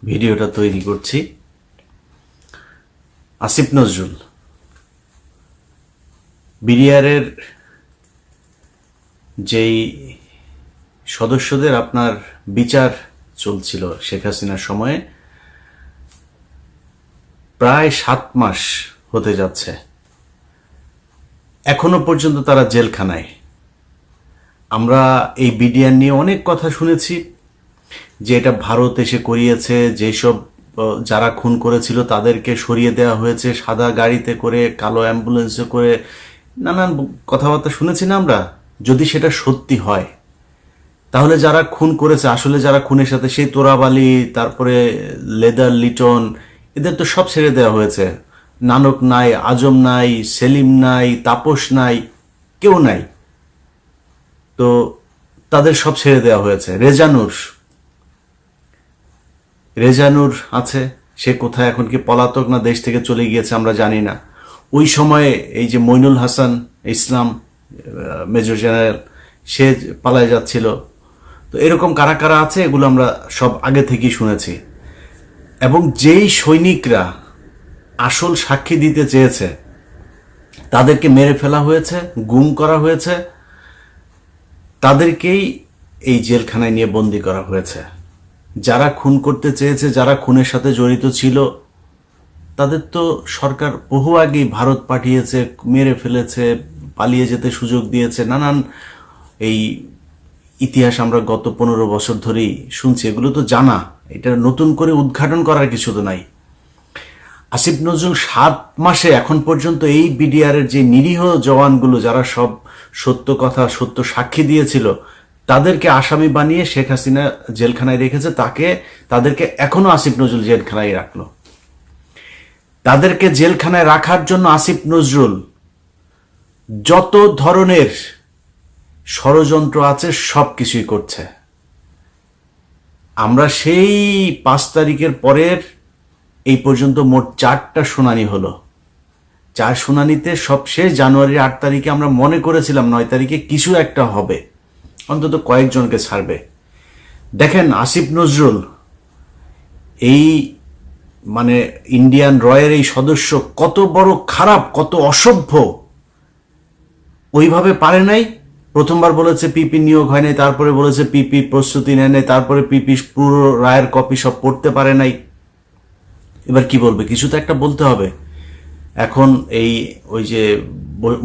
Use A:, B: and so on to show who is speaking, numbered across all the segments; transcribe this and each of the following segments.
A: ভিডিওটা তৈরি করছি। আসিফ নজরুল বিডিআরের যেই সদস্যদের আপনার বিচার চলছিল শেখ হাসিনার সময়ে, প্রায় 7 মাস হতে যাচ্ছে, এখনো পর্যন্ত তারা জেলখানায়। আমরা এই বিডিআর নিয়ে অনেক কথা শুনেছি যে এটা ভারত এসে করিয়েছে, যেসব যারা খুন করেছিল তাদেরকে সরিয়ে দেওয়া হয়েছে সাদা গাড়িতে করে, কালো অ্যাম্বুলেন্সে করে, নানান কথাবার্তা শুনেছি না আমরা। যদি সেটা সত্যি হয় তাহলে যারা খুন করেছে, আসলে যারা খুনের সাথে, সেই তোরাবালি, তারপরে লেদার লিটন, এদের তো সব ছেড়ে দেওয়া হয়েছে। নানক নাই, আজম নাই, সেলিম নাই, তাপস নাই, কেউ নাই। তো তাদের সব ছেড়ে দেওয়া হয়েছে। রেজানুর আছে, সে কোথায় এখন, কি পলাতক না দেশ থেকে চলে গিয়েছে আমরা জানি না। ওই সময়ে এই যে মইনুল হাসান ইসলাম, মেজর জেনারেল, সে পালায় যাচ্ছিল। তো এরকম কারা কারা আছে এগুলো আমরা সব আগে থেকেই শুনেছি। এবং যেই সৈনিকরা আসল সাক্ষী দিতে চেয়েছে তাদেরকে মেরে ফেলা হয়েছে, গুম করা হয়েছে, তাদেরকেই এই জেলখানায় নিয়ে বন্দি করা হয়েছে। যারা খুন করতে চেয়েছে, যারা খুনের সাথে জড়িত ছিল, তাদের তো সরকার বহু আগেই ভারত পাঠিয়েছে, মেরে ফেলেছে, পালিয়ে যেতে সুযোগ দিয়েছে। নানান এই ইতিহাস আমরা গত 15 বছর ধরেই শুনছি, এগুলো তো জানা, এটা নতুন করে উদ্ঘাটন করার কিছু তো নাই। আসিফ নজরুল 7 মাসে এখন পর্যন্ত এই বিডিআরের যে নিরীহ জওয়ানগুলো, যারা সব সত্য কথা, সত্য সাক্ষী দিয়েছিল, তাদেরকে আসামি বানিয়ে শেখ হাসিনা জেলখানায় রেখেছে। তাদেরকে এখনো আসিফ নজরুল জেলখানায় রাখলো। তাদেরকে জেলখানায় রাখার জন্য আসিফ নজরুল যত ধরনের ষড়যন্ত্র আছে সবকিছুই করছে। আমরা সেই 5 তারিখের পরের এই পর্যন্ত মোট 4টা শুনানি হলো। 4 শুনানিতে সবশেষ জানুয়ারির 8 তারিখে আমরা মনে করেছিলাম 9 তারিখে কিছু একটা হবে, অন্তত কয়েকজনকে ছাড়বে। দেখেন আসিফ নজরুল এই মানে ইন্ডিয়ান রয়ের এই সদস্য কত বড় খারাপ, কত অসভ্য। ওইভাবে পারে নাই। প্রথমবার বলেছে পিপি নিয়োগ হয় নাই, তারপরে বলেছে পিপি প্রস্তুতি নেয় নাই, তারপরে পিপি পুরো রায়ের কপি সব পড়তে পারে নাই। এবার কি বলবে? কিছু তো একটা বলতে হবে। এখন ওই যে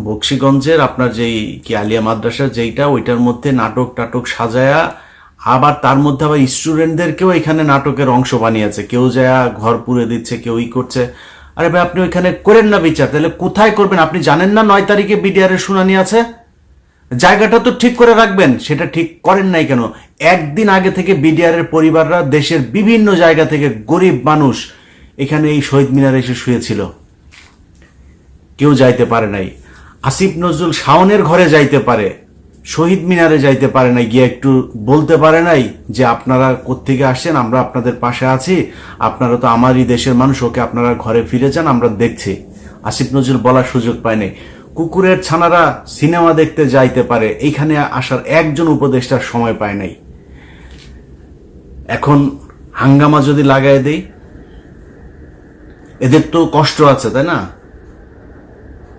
A: বক্সিগঞ্জের আপনার যেই কি আলিয়া মাদ্রাসা যেইটা, ওইটার মধ্যে নাটক টাটক সাজায়া, আবার তার মধ্যে আবার স্টুডেন্টদেরকেও এখানে নাটকের অংশ বানিয়েছে। কেউ যায় ঘর পুড়ে দিচ্ছে, কেউ করছে। আরে ভাই, আপনি ওইখানে করেন না বিচার, তাহলে কোথায় করবেন? আপনি জানেন না 9 তারিখে বিডিআর এর শুনানি আছে? জায়গাটা তো ঠিক করে রাখবেন, সেটা ঠিক করেন নাই কেন? একদিন আগে থেকে বিডিআর এর পরিবাররা দেশের বিভিন্ন জায়গা থেকে গরিব মানুষ এখানে এই শহীদ মিনারে এসে শুয়েছিল, কেউ যাইতে পারে নাই। আসিফ নজরুল শাওনের ঘরে যাইতে পারে, শহীদ মিনারে যাইতে পারে নাই, গিয়ে একটু বলতে পারে নাই যে আপনারা কোত্থেকে আসছেন, আমরা আপনাদের পাশে আছি, আপনারা তো আমারই দেশের মানুষ, ওকে আপনারা ঘরে ফিরে যান, আমরা দেখছি। আসিফ নজরুল বলার সুযোগ পায় নাই। কুকুরের ছানারা সিনেমা দেখতে যাইতে পারে, এইখানে আসার একজন উপদেষ্টার সময় পায় নাই। এখন হাঙ্গামা যদি লাগাই দেই, এদের তো কষ্ট আছে, তাই না?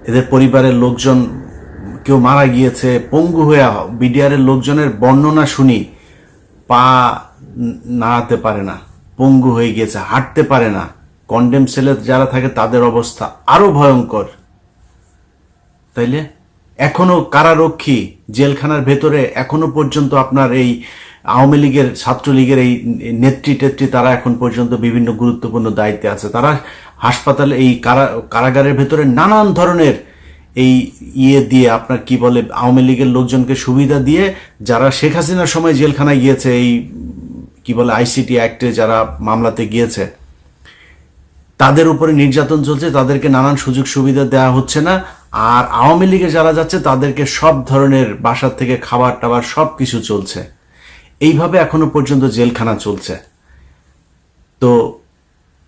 A: এদের পরিবারের লোকজন কেউ মারা গিয়েছে, পঙ্গু হয়ে, বিডিআর এর লোকজনের বর্ণনা শুনি, পা নাড়াতে পারে না, পঙ্গু হয়ে গিয়েছে, হাঁটতে পারে না। কন্ডেম সেলে যারা থাকে তাদের অবস্থা আরো ভয়ঙ্কর। তাইলে এখনো কারারক্ষী জেলখানার ভেতরে, এখনো পর্যন্ত আপনার এই আওয়ামী লীগের, ছাত্রলীগের এই নেত্রী তারা এখন পর্যন্ত বিভিন্ন গুরুত্বপূর্ণ দায়িত্বে আছে। তারা হাসপাতালে, এই কারাগারের ভেতরে নানান ধরনের এই দিয়ে আপনার কি বলে, আওয়ামী লীগের লোকজনকে সুবিধা দিয়ে, যারা শেখ হাসিনার সময় জেলখানায় গিয়েছে, এই কি বলে আইসিটি অ্যাক্টে যারা মামলাতে গিয়েছে, তাদের উপরে নির্যাতন চলছে, তাদেরকে নানান সুযোগ সুবিধা দেওয়া হচ্ছে না। আর আওয়ামী লীগে যারা যাচ্ছে তাদেরকে সব ধরনের বাসার থেকে খাবার টাবার সবকিছু চলছে। এইভাবে এখনো পর্যন্ত জেলখানা চলছে। তো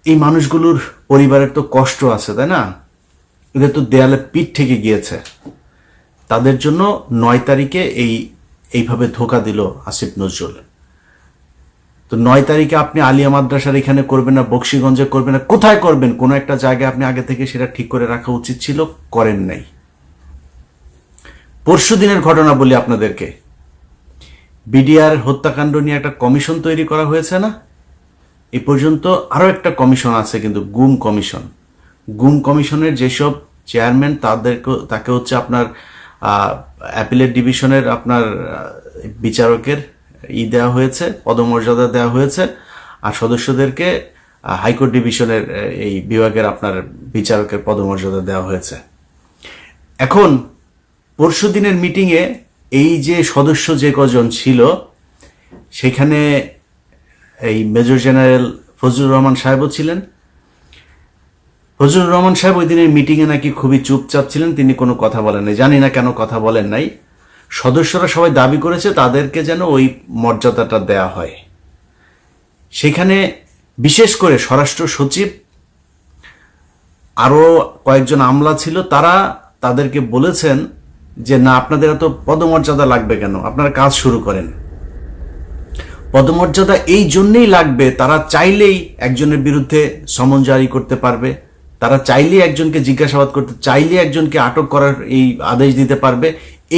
A: এই মানুষগুলোর পরিবারের তো কষ্ট আছে, তাই না? এদের তো দেয়ালে পিঠ থেকে গিয়েছে। তাদের জন্য 9 তারিখে এইভাবে ধোঁকা দিল আসিফ নজরুল। তো 9 তারিখে আপনি আলিয়া মাদ্রাসার এখানে করবেন না, বক্সিগঞ্জে করবেন না, কোথায় করবেন? কোনো একটা জায়গায় আপনি আগে থেকে সেটা ঠিক করে রাখা উচিত ছিল, করেন নাই। পরশু দিনের ঘটনা বলি আপনাদেরকে, বিডিআর হত্যাকাণ্ড নিয়ে একটা কমিশন তৈরি করা হয়েছে না? এ পর্যন্ত আরো একটা কমিশন আছে, কিন্তু গুম কমিশন। গুম কমিশনের যেসব চেয়ারম্যান তাকে হচ্ছে আপনার অ্যাপিলেট ডিভিশনের আপনার বিচারকের দেওয়া হয়েছে, পদমর্যাদা দেওয়া হয়েছে, আর সদস্যদেরকে হাইকোর্ট ডিভিশনের এই বিভাগের আপনার বিচারকের পদমর্যাদা দেওয়া হয়েছে। এখন পরশু দিনের মিটিংয়ে এই যে সদস্য যে কজন ছিল, সেখানে এই মেজর জেনারেল ফজলুর রহমান সাহেবও ছিলেন। ফজলুর রহমান সাহেব ওই দিনের মিটিংয়ে নাকি খুবই চুপচাপ ছিলেন, তিনি কোনো কথা বলেন নাই। জানি না কেন কথা বলেন নাই। সদস্যরা সবাই দাবি করেছে তাদেরকে যেন ওই মর্যাদাটা দেয়া হয়। সেখানে বিশেষ করে স্বরাষ্ট্র সচিব, আরো কয়েকজন আমলা ছিল, তাদেরকে বলেছেন যে না, আপনাদের এত পদমর্যাদা লাগবে কেন, আপনারা কাজ শুরু করেন। পদমর্যাদা এই জন্যই লাগবে, তারা চাইলেই একজনের বিরুদ্ধে সমন জারি করতে পারবে, তারা চাইলেই একজনকে জিজ্ঞাসাবাদ করতে, চাইলে একজনকে আটক করার এই আদেশ দিতে পারবে,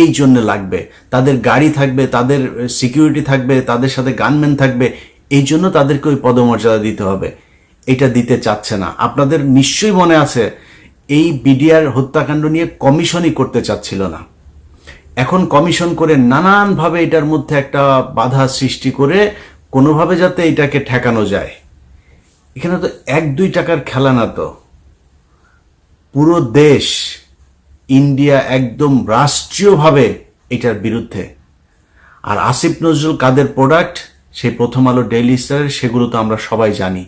A: এই জন্য লাগবে। তাদের গাড়ি থাকবে, তাদের সিকিউরিটি থাকবে, তাদের সাথে গানম্যান থাকবে, এই জন্য তাদেরকে ওই পদমর্যাদা দিতে হবে। এটা দিতে চাচ্ছে না। আপনাদের নিশ্চয়ই মনে আছে, এই বিডিআর হত্যাকাণ্ড নিয়ে কমিশনই করতে চাচ্ছিল না। এখন কমিশন করে নানানভাবে এটার মধ্যে একটা বাধা সৃষ্টি করে কোনোভাবে যাতে এটাকে ঠেকানো যায়। এখানে তো 1-2 টাকার খেলা না, তো পুরো দেশ, ইন্ডিয়া একদম রাষ্ট্রীয়ভাবে এটার বিরুদ্ধে। আর আসিফ নজরুল কাদের প্রোডাক্ট, সেই প্রথম আলো, ডেইলি স্টার, সেগুলো তো আমরা সবাই জানি।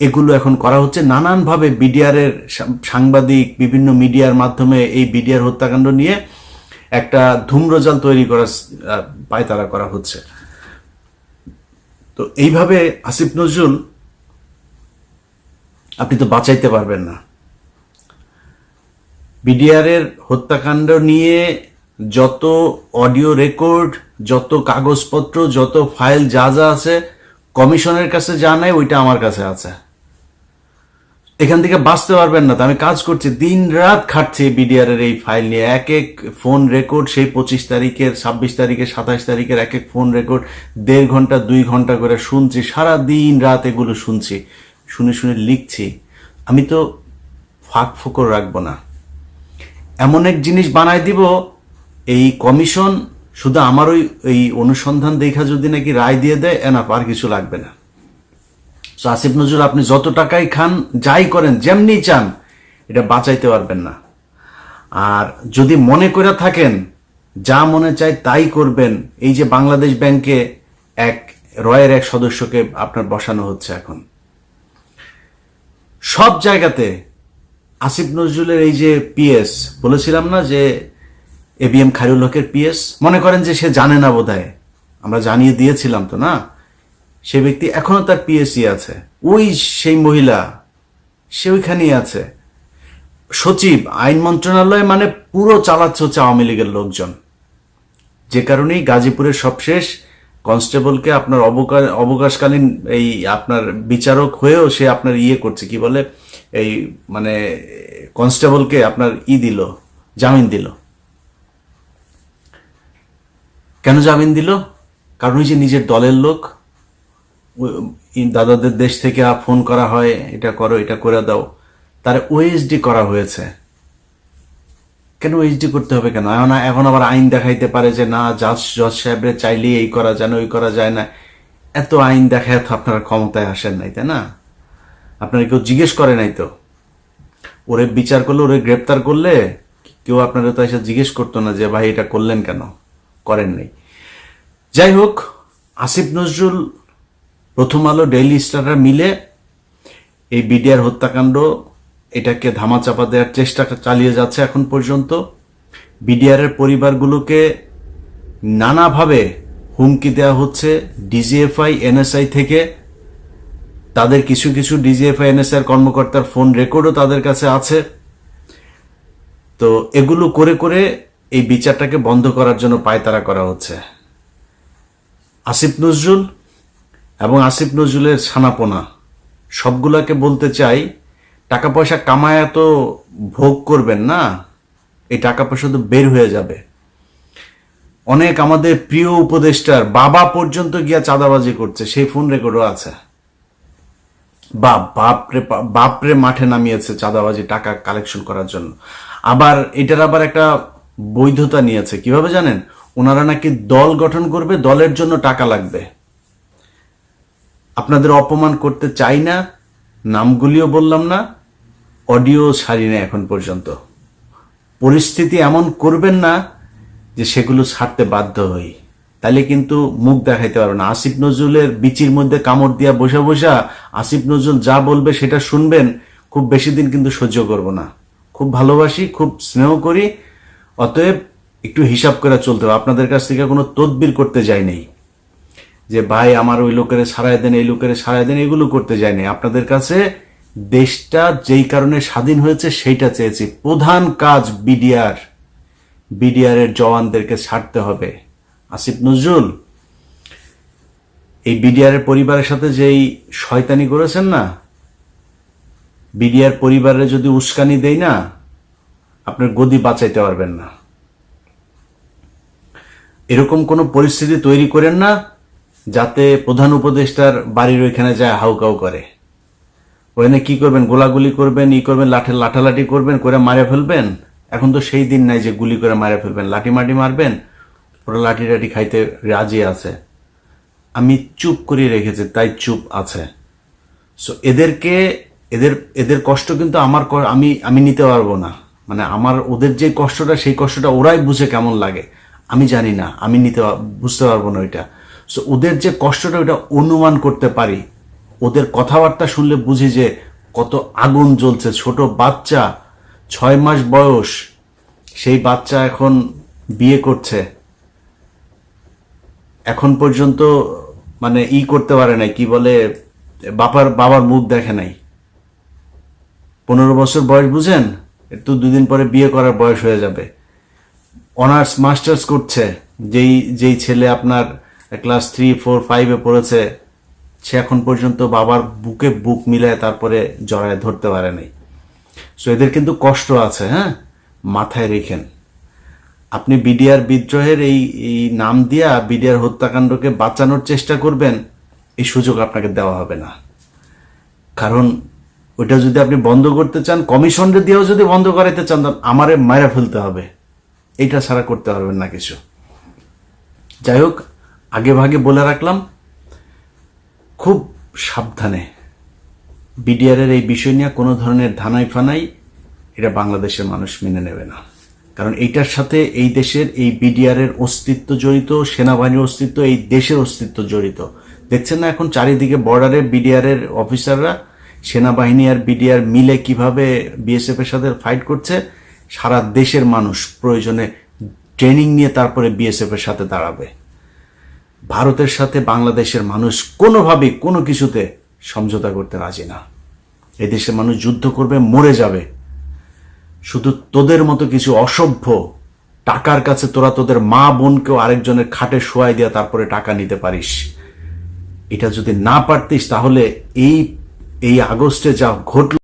A: এগুলো এখন করা হচ্ছে নানানভাবে। বিডিআরের সাংবাদিক বিভিন্ন মিডিয়ার মাধ্যমে এই বিডিআর হত্যাকাণ্ড নিয়ে একটা ধূম্রজাল তৈরি করার পায়তারা করা হচ্ছে। তো এইভাবে আসিফ নজরুল আপনি তো বাঁচাইতে পারবেন না। বিডিআরের হত্যাকাণ্ড নিয়ে যত অডিও রেকর্ড, যত কাগজপত্র, যত ফাইল যা যা আছে, কমিশনের কাছে যা নাই ওইটা আমার কাছে আছে। এখান থেকে বাঁচতে পারবেন না। তো আমি কাজ করছি, দিন রাত খাটছি বিডিআর এর এই ফাইল নিয়ে। এক এক ফোন রেকর্ড, সেই 25 তারিখের, 26 তারিখের, 27 তারিখের এক এক ফোন রেকর্ড 1.5 ঘন্টা 2 ঘন্টা করে শুনছি, সারা দিন রাত এগুলো শুনছি, শুনে শুনে লিখছি। আমি তো ফাঁক ফোকর রাখবো না। এমন এক জিনিস বানায় দিব, এই কমিশন শুধু আমার ওই অনুসন্ধান দেখা যদি নাকি রায় দিয়ে দেয়, এনাফ, আর কিছু লাগবে না। আসিফ নজরুল আপনি যত টাকাই খান, যাই করেন, যেমনি চান, এটা বাঁচাইতে পারবেন না। আর যদি মনে করে থাকেন যা মনে চায় তাই করবেন, এই যে বাংলাদেশ ব্যাংকে রয়ের এক সদস্যকে আপনার বসানো হচ্ছে, এখন সব জায়গাতে আসিফ নজরুলের এই যে পিএস, বলেছিলাম না যে এবিএম খায়রুল হকের পিএস, মনে করেন যে সে জানে না, বোধহয় আমরা জানিয়ে দিয়েছিলাম তো না, সে ব্যক্তি এখনো তার পিএসসি আছে, ওই সেই মহিলা সে ওইখানেই আছে। সচিব, আইন মন্ত্রণালয়, মানে পুরো চালাচ্ছে হচ্ছে আওয়ামী লীগের লোকজন। যে কারণেই গাজীপুরের সবশেষ কনস্টেবলকে আপনার অবকাশকালীন এই আপনার বিচারক হয়েও সে আপনার করছে, কি বলে, এই মানে কনস্টেবলকে আপনার দিল, জামিন দিল। কেন জামিন দিল? কারণ ওই যে নিজের দলের লোক, দাদাদের দেশ থেকে ফোন করা হয়, এটা করো, এটা করে দাও, তার ওএসডি করা হয়েছে। কেন ওএসডি করতে হবে কেন? এখন আবার আইন দেখাইতে পারে যে না, জজ সাহেবরে চাইলেই এই করা যায় না, ওই করা যায় না। এত আইন দেখায় তো আপনারা ক্ষমতায় আসেন নাই, তাই না? আপনারা কেউ জিজ্ঞেস করে নাই তো। ওরে বিচার করলে, ওরে গ্রেপ্তার করলে কেউ আপনারা তো এসে জিজ্ঞেস করতো না যে ভাই এটা করলেন কেন, করেন নাই। যাই হোক, আসিফ নজরুল, প্রথম আলো, ডেইলি স্টাররা মিলে এই বিডিআর হত্যাকাণ্ড এটাকে ধামাচাপা দেওয়ার চেষ্টা চালিয়ে যাচ্ছে এখন পর্যন্ত। বিডিআর এর পরিবারগুলোকে নানাভাবে হুমকি দেওয়া হচ্ছে ডিজিএফআই, এনএসআই থেকে। তাদের কিছু কিছু ডিজিএফআই, এনএসআই কর্মকর্তার ফোন রেকর্ডও তাদের কাছে আছে। তো এগুলো করে করে এই বিচারটাকে বন্ধ করার জন্য পায়তারা করা হচ্ছে। আসিফ নজরুল এবং আসিফ নজরুলের ছানাপোনা সবগুলাকে বলতে চাই, টাকা পয়সা কামায় তো ভোগ করবেন না, এই টাকা পয়সা তো বের হয়ে যাবে। অনেক আমাদের প্রিয় উপদেষ্টার বাবা পর্যন্ত গিয়া চাঁদাবাজি করছে, সেই ফোন রেকর্ডও আছে। বাপরে মাঠে নামিয়েছে চাঁদাবাজি টাকা কালেকশন করার জন্য। আবার এটার আবার একটা বৈধতা নিয়েছে, কিভাবে জানেন? ওনারা নাকি দল গঠন করবে, দলের জন্য টাকা লাগবে। আপনাদের অপমান করতে চাই না, নামগুলিও বললাম না, অডিও ছাড়ি না এখন পর্যন্ত। পরিস্থিতি এমন করবেন না যে সেগুলো ছাড়তে বাধ্য হই, তাহলে কিন্তু মুখ দেখাইতে পারবে না। আসিফ নজরুলের বিচির মধ্যে কামড় দিয়া বসা বসা আসিফ নজরুল যা বলবে সেটা শুনবেন, খুব বেশি দিন কিন্তু সহ্য করব না। খুব ভালোবাসি, খুব স্নেহ করি, অতএব একটু হিসাব করে চলতে হবে। আপনাদের কাছ থেকে কোনো তদবির করতে যাই নেই যে ভাই আমার ওই লোকের ছাড়াই দেন, এই লোকের ছাড়াই দেন, এগুলো করতে যাই নেই। আপনাদের কাছে দেশটা যেই কারণে স্বাধীন হয়েছে সেইটা চেয়েছি। প্রধান কাজ বিডিআর এর জওয়ানদেরকে ছাড়তে হবে। আসিফ নজরুল এই বিডিআর এর পরিবারের সাথে যেই শয়তানি করেছেন না, বিডিআর পরিবারে যদি উস্কানি দেই না, আপনার গদি বাঁচাইতে পারবেন না। এরকম কোন পরিস্থিতি তৈরি করেন না যাতে প্রধান উপদেষ্টার বাড়ির ওইখানে যায় হাউকাউ করে। ওখানে কি করবেন? গোলাগুলি করবেন, করবেন, লাঠালাঠি করবেন, করে মারে ফেলবেন। এখন তো সেই দিন নাই যে গুলি করে মারে ফেলবেন, লাঠি মাটি মারবেন। ওরা লাঠি টাঠি খাইতে রাজি আছে। আমি চুপ করে রেখেছি, তাই চুপ আছে। সো এদের কষ্ট কিন্তু আমি নিতে পারবো না। মানে আমার ওদের যে কষ্টটা, সেই কষ্টটা ওরাই বুঝে কেমন লাগে আমি জানি না, আমি বুঝতে পারবো না ওইটা। সো ওদের যে কষ্টটা ওইটা অনুমান করতে পারি। ওদের কথাবার্তা শুনলে বুঝি যে কত আগুন জ্বলছে। ছোট বাচ্চা, 6 মাস বয়স, সেই বাচ্চা এখন বিয়ে করছে, এখন পর্যন্ত মানে করতে পারে নাই, কি বলে, বাবার মুখ দেখে নাই। 15 বছর বয়স, বুঝেন? একটু 2 দিন পরে বিয়ে করার বয়স হয়ে যাবে। অনার্স মাস্টার্স করছে, যেই ছেলে আপনার ক্লাস 3, 4, 5 এ পড়েছে, সে এখন পর্যন্ত বাবার বুকে বুক মিলায় তারপরে জড়ায় ধরতে পারে নাই। সো এদের কিন্তু কষ্ট আছে, হ্যাঁ, মাথায় রেখেন। আপনি বিডিআর বিদ্রোহের এই নাম দিয়া বিডিআর হত্যাকাণ্ডকে বাঁচানোর চেষ্টা করবেন, এই সুযোগ আপনাকে দেওয়া হবে না। কারণ ওইটা যদি আপনি বন্ধ করতে চান, কমিশনরে দিয়েও যদি বন্ধ করাইতে চান, আমারে মারা ফেলতে হবে। এইটা ছাড়া করতে পারবেন না কিছু। যাই হোক, আগে ভাগে বলে রাখলাম, খুব সাবধানে। বিডিআর এর এই বিষয় নিয়ে কোনো ধরনের ধানাই ফানাই এটা বাংলাদেশের মানুষ মেনে নেবে না। কারণ এইটার সাথে এই দেশের এই বিডিআর এর অস্তিত্ব জড়িত, সেনাবাহিনীর অস্তিত্ব, এই দেশের অস্তিত্ব জড়িত। দেখছেন না এখন চারিদিকে বর্ডারে বিডিআর এর অফিসাররা, সেনাবাহিনী আর বিডিআর মিলে কিভাবে বিএসএফ এর সাথে ফাইট করছে। সারা দেশের মানুষ প্রয়োজনে ট্রেনিং নিয়ে তারপরে বিএসএফ এর সাথে দাঁড়াবে। ভারতের সাথে বাংলাদেশের মানুষ কোনোভাবে কোনো কিছুতে সমঝোতা করতে রাজি না। এদেশের মানুষ যুদ্ধ করবে, মরে যাবে। শুধু তোদের মতো কিছু অসভ্য টাকার কাছে তোরা তোদের মা বোনকেও আরেকজনের খাটে শোয়াই দিয়া তারপরে টাকা নিতে পারিস। এটা যদি না পারতিস, তাহলে এই আগস্টে যা ঘটল